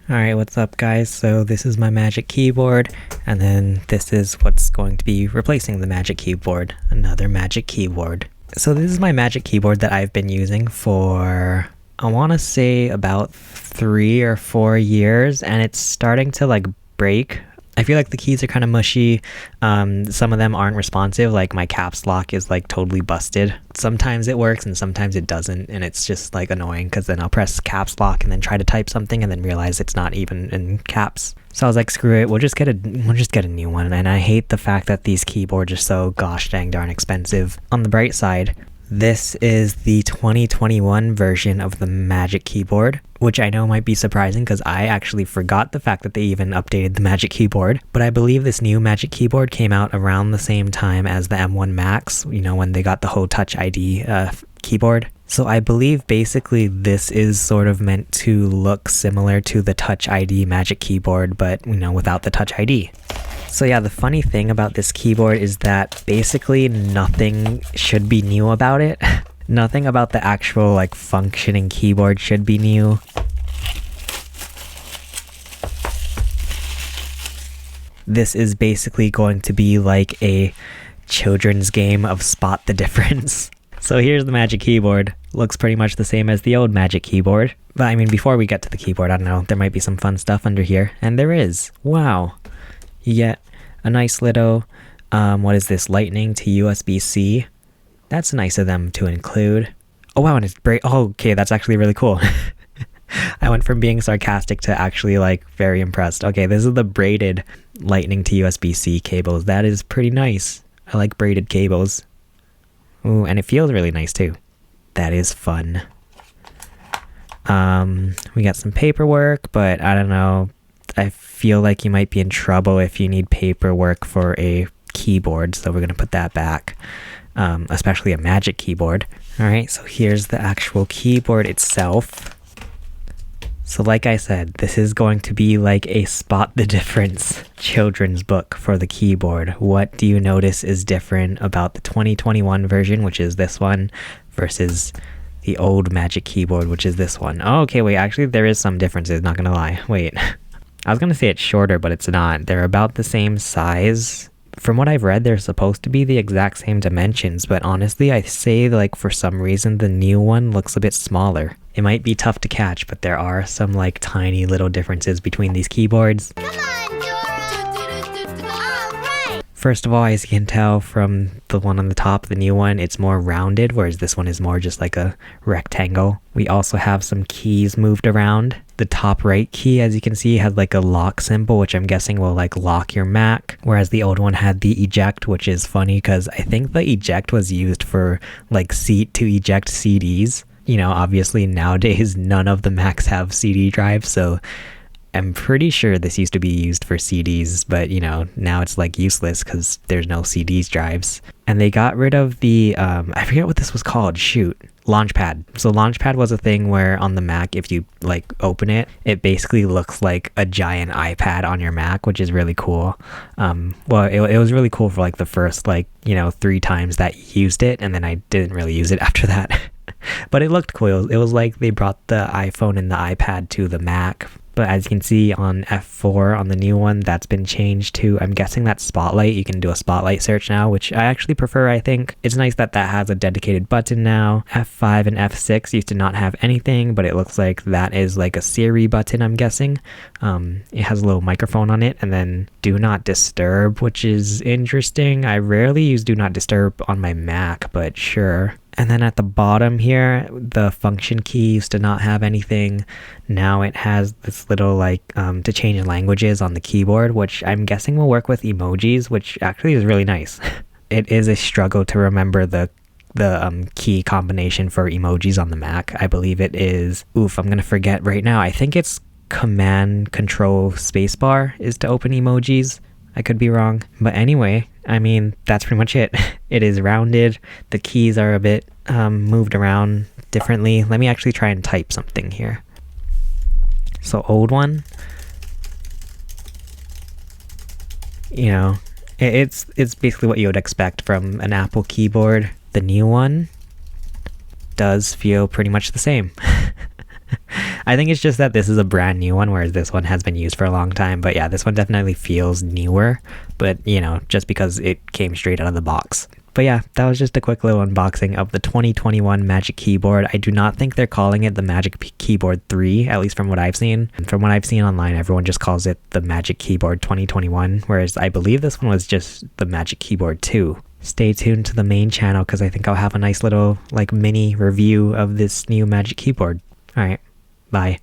Alright, what's up guys? So this is my Magic Keyboard, and then this is what's going to be replacing the Magic Keyboard, another Magic Keyboard. So this is my Magic Keyboard that I've been using for, I want to say about 3 or 4 years, and it's starting to like break. I feel like the keys are kind of mushy. Some of them aren't responsive, like my caps lock is like totally busted. Sometimes it works and sometimes it doesn't, and it's just like annoying because then I'll press caps lock and then try to type something and then realize it's not even in caps. So I was like, screw it, we'll just get a new one. And I hate the fact that these keyboards are so gosh dang darn expensive. On the bright side, this is the 2021 version of the Magic Keyboard, which I know might be surprising because I actually forgot the fact that they even updated the Magic Keyboard. But I believe this new Magic Keyboard came out around the same time as the M1 Max, you know, when they got the whole Touch ID keyboard. So I believe basically this is sort of meant to look similar to the Touch ID Magic Keyboard, but you know, without the Touch ID. So yeah, the funny thing about this keyboard is that basically nothing should be new about it. Nothing about the actual like functioning keyboard should be new. This is basically going to be like a children's game of spot the difference. So here's the Magic Keyboard. Looks pretty much the same as the old Magic Keyboard. But I mean, before we get to the keyboard, I don't know, there might be some fun stuff under here. And there is. Wow. You get a nice little, what is this, Lightning to USB-C. That's nice of them to include. Oh wow, and it's okay, that's actually really cool. I went from being sarcastic to actually like very impressed. Okay, this is the braided Lightning to USB-C cables. That is pretty nice. I like braided cables. Ooh, and it feels really nice too. That is fun. We got some paperwork, but I don't know. I feel like you might be in trouble if you need paperwork for a keyboard, so we're going to put that back, especially a Magic Keyboard. Alright, so here's the actual keyboard itself. So like I said, this is going to be like a spot the difference children's book for the keyboard. What do you notice is different about the 2021 version, which is this one, versus the old Magic Keyboard, which is this one? Oh, okay, wait, actually there is some differences, not gonna lie. Wait. I was going to say it's shorter, but it's not. They're about the same size. From what I've read, they're supposed to be the exact same dimensions, but honestly, I say like for some reason the new one looks a bit smaller. It might be tough to catch, but there are some like tiny little differences between these keyboards. Come on, Dora! First of all, as you can tell from the one on the top, the new one, it's more rounded, whereas this one is more just like a rectangle. We also have some keys moved around. The top right key, as you can see, has like a lock symbol, which I'm guessing will like lock your Mac, whereas the old one had the eject, which is funny because I think the eject was used for like to eject CDs. You know, obviously nowadays none of the Macs have CD drives, so I'm pretty sure this used to be used for CDs, but you know, now it's like useless because there's no CDs drives. And they got rid of the, I forget what this was called, shoot. Launchpad. So Launchpad was a thing where on the Mac, if you like open it, it basically looks like a giant iPad on your Mac, which is really cool. Well, it was really cool for like the first like, you know, 3 times that you used it, and then I didn't really use it after that. But it looked cool. It was like they brought the iPhone and the iPad to the Mac. But as you can see on F4 on the new one, that's been changed to, I'm guessing that's Spotlight. You can do a Spotlight search now, which I actually prefer, I think. It's nice that that has a dedicated button now. F5 and F6 used to not have anything, but it looks like that is like a Siri button, I'm guessing. It has a little microphone on it, and then Do Not Disturb, which is interesting. I rarely use Do Not Disturb on my Mac, but sure. And then at the bottom here, the function key used to not have anything. Now it has this little like to change languages on the keyboard, which I'm guessing will work with emojis, which actually is really nice. It is a struggle to remember the key combination for emojis on the Mac. I believe it is, I'm gonna forget right now. I think it's Command Control Spacebar is to open emojis. I could be wrong. But anyway, I mean, that's pretty much it. It is rounded. The keys are a bit moved around differently. Let me actually try and type something here. So old one, you know, it's basically what you would expect from an Apple keyboard. The new one does feel pretty much the same. I think it's just that this is a brand new one, whereas this one has been used for a long time. But yeah, this one definitely feels newer, but you know, just because it came straight out of the box. But yeah, that was just a quick little unboxing of the 2021 Magic Keyboard. I do not think they're calling it the Magic Keyboard 3, at least from what I've seen. From what I've seen online, everyone just calls it the Magic Keyboard 2021, whereas I believe this one was just the Magic Keyboard 2. Stay tuned to the main channel because I think I'll have a nice little like mini review of this new Magic Keyboard. Alright, bye.